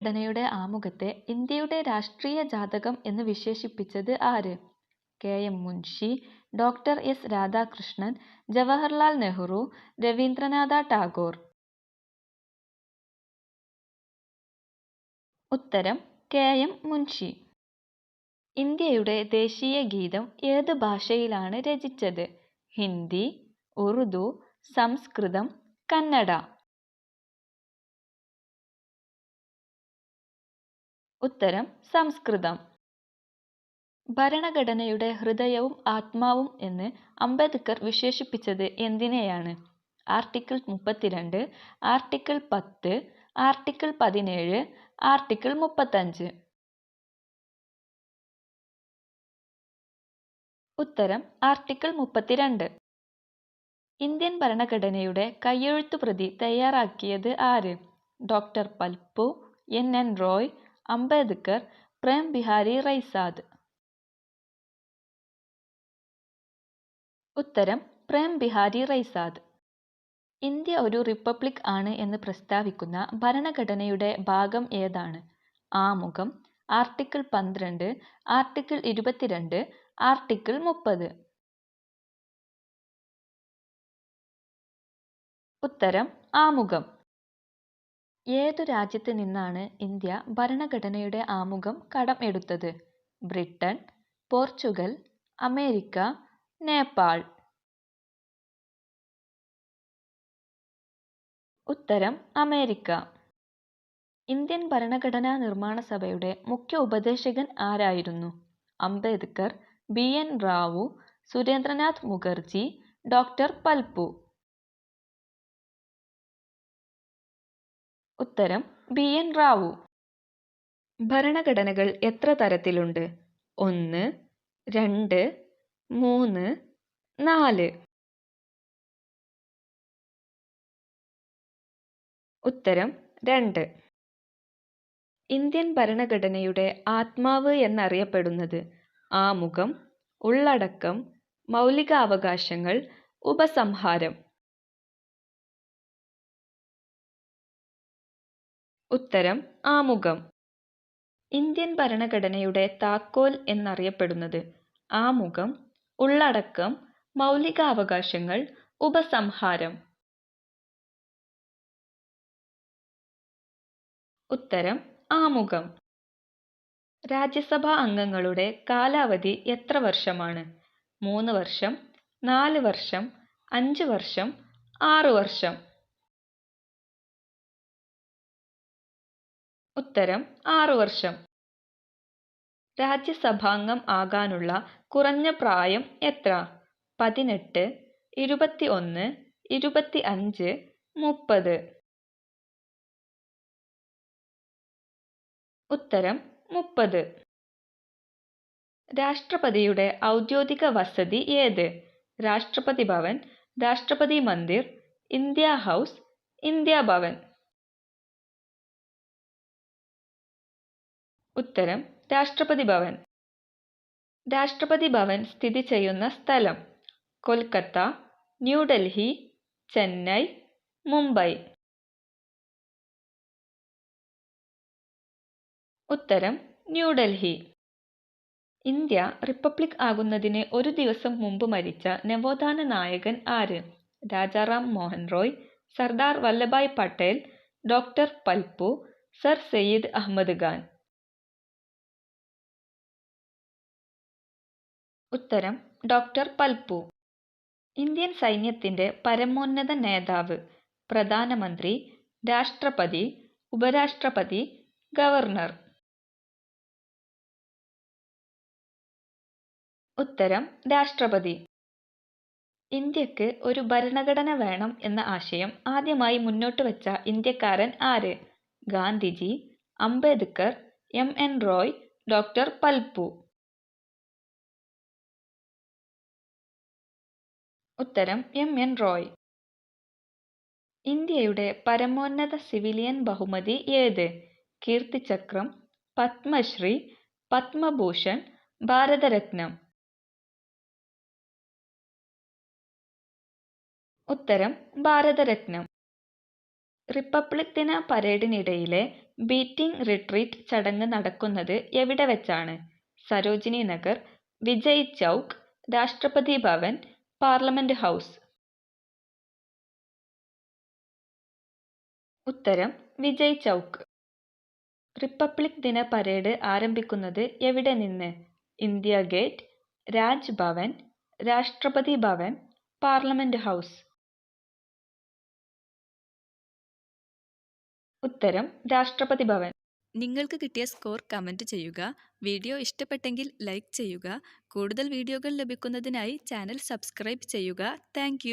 ഘടനയുടെ ആമുഖത്തെ ഇന്ത്യയുടെ രാഷ്ട്രീയ ജാതകം എന്ന് വിശേഷിപ്പിച്ചത് ആര്? K M. Munshi, doctor S. Radhakrishnan, Jawaharlal Nehru, Rabindranath Tagore. ഉത്തരം കെ.എം. മുൻഷി. ഇന്ത്യയുടെ ദേശീയ ഗീതം ഏത് ഭാഷയിലാണ് രചിച്ചത്? ഹിന്ദി, ഉറുദു, സംസ്കൃതം, കന്നഡ. ഉത്തരം സംസ്കൃതം. ഭരണഘടനയുടെ ഹൃദയവും ആത്മാവും എന്ന് അംബേദ്കർ വിശേഷിപ്പിച്ചത് എന്തിനെയാണ്? Article 32, article 10, article 17, article 35. ഉത്തരം ആർട്ടിക്കിൾ 32. ഇന്ത്യൻ ഭരണഘടനയുടെ കയ്യെഴുത്തു പ്രതി തയ്യാറാക്കിയത് ആര്? Doctor Palpu, N Roy, Ambedkar, Prem Behari Raizada. ഉത്തരം പ്രേം ബിഹാരി റൈസാദ്. ഇന്ത്യ ഒരു റിപ്പബ്ലിക് ആണ് എന്ന് പ്രസ്താവിക്കുന്ന ഭരണഘടനയുടെ ഭാഗം ഏതാണ്? ആമുഖം, ആർട്ടിക്കിൾ 12, ആർട്ടിക്കിൾ 22, ആർട്ടിക്കിൾ 30. ഉത്തരം ആമുഖം. ഏതു രാജ്യത്ത് നിന്നാണ് ഇന്ത്യ ഭരണഘടനയുടെ ആമുഖം കടം എടുത്തത്? Britain, Portugal, America, Nepal. ഉത്തരം അമേരിക്ക. ഇന്ത്യൻ ഭരണഘടനാ നിർമ്മാണ സഭയുടെ മുഖ്യ ഉപദേശകൻ ആരായിരുന്നു? അംബേദ്കർ, ബി.എൻ. റാവു, സുരേന്ദ്രനാഥ് മുഖർജി, ഡോക്ടർ പൽപ്പു. ഉത്തരം ബി.എൻ. റാവു. ഭരണഘടനകൾ എത്ര തരത്തിലുണ്ട്? 1, 2, 3, 4. ഉത്തരം 2. ഇന്ത്യൻ ഭരണഘടനയുടെ ആത്മാവ് എന്നറിയപ്പെടുന്നത്? ആമുഖം, ഉള്ളടക്കം, മൗലികാവകാശങ്ങൾ, ഉപസംഹാരം. ഉത്തരം ആമുഖം. ഇന്ത്യൻ ഭരണഘടനയുടെ താക്കോൽ എന്നറിയപ്പെടുന്നത്? ആമുഖം, ഉള്ളടക്കം, മൗലികാവകാശങ്ങൾ, ഉപസംഹാരം. ഉത്തരം ആമുഖം. രാജ്യസഭാ അംഗങ്ങളുടെ കാലാവധി എത്ര വർഷമാണ്? 3 വർഷം, 4 വർഷം, 5 വർഷം, 6 വർഷം. ഉത്തരം 6 വർഷം. രാജ്യസഭാംഗം ആകാനുള്ള കുറഞ്ഞ പ്രായം എത്ര? 18, 21, 25, 30. ഉത്തരം 30. രാഷ്ട്രപതിയുടെ ഔദ്യോഗിക വസതി ഏത്? രാഷ്ട്രപതി ഭവൻ, രാഷ്ട്രപതി Mandir, India house, India Bhavan. ഉത്തരം രാഷ്ട്രപതി ഭവൻ. രാഷ്ട്രപതി ഭവൻ സ്ഥിതി ചെയ്യുന്ന സ്ഥലം? കൊൽക്കത്ത, ന്യൂഡൽഹി, ചെന്നൈ, മുംബൈ. ഉത്തരം ന്യൂഡൽഹി. ഇന്ത്യ റിപ്പബ്ലിക് ആകുന്നതിന് ഒരു ദിവസം മുമ്പ് മരിച്ച നവോത്ഥാന നായകൻ ആര്? Rajaram Mohan Roy, Sardar Vallabhbhai Patel, doctor Palpu, sir Syed Ahmad Khan. ഉത്തരം ഡോക്ടർ പൽപ്പു. ഇന്ത്യൻ സൈന്യത്തിന്റെ പരമോന്നത നേതാവ്? പ്രധാനമന്ത്രി, രാഷ്ട്രപതി, ഉപരാഷ്ട്രപതി, ഗവർണർ. ഉത്തരം രാഷ്ട്രപതി. ഇന്ത്യക്ക് ഒരു ഭരണഘടന വേണം എന്ന ആശയം ആദ്യമായി മുന്നോട്ട് വച്ച ഇന്ത്യക്കാരൻ ആര്? ഗാന്ധിജി, അംബേദ്കർ, എം.എൻ. റോയ്, ഡോക്ടർ പൽപ്പു. ഉത്തരം എം.എൻ. റോയ്. ഇന്ത്യയുടെ പരമോന്നത സിവിലിയൻ ബഹുമതി ഏത്? കീർത്തിചക്രം, പത്മശ്രീ, പത്മഭൂഷൺ, ഭാരതരത്നം. ഉത്തരം ഭാരതരത്നം. റിപ്പബ്ലിക് ദിന പരേഡിനിടയിലെ ബീറ്റിംഗ് റിട്രീറ്റ് ചടങ്ങ് നടക്കുന്നത് എവിടെ വെച്ചാണ്? സരോജിനി നഗർ, വിജയ് ചൗക്ക്, രാഷ്ട്രപതി ഭവൻ, പാർലമെന്റ് ഹൗസ്. ഉത്തരം വിജയ് ചൗക്ക്. റിപ്പബ്ലിക് ദിന പരേഡ് ആരംഭിക്കുന്നത് എവിടെ നിന്ന്? ഇന്ത്യ ഗേറ്റ്, രാജ് ഭവൻ, രാഷ്ട്രപതി ഭവൻ, പാർലമെന്റ് ഹൗസ്. ഉത്തരം രാഷ്ട്രപതി ഭവൻ. നിങ്ങൾക്ക് കിട്ടിയ സ്കോർ കമൻറ്റ് ചെയ്യുക. വീഡിയോ ഇഷ്ടപ്പെട്ടെങ്കിൽ ലൈക്ക് ചെയ്യുക. കൂടുതൽ വീഡിയോകൾ ലഭിക്കുന്നതിനായി ചാനൽ സബ്സ്ക്രൈബ് ചെയ്യുക. താങ്ക്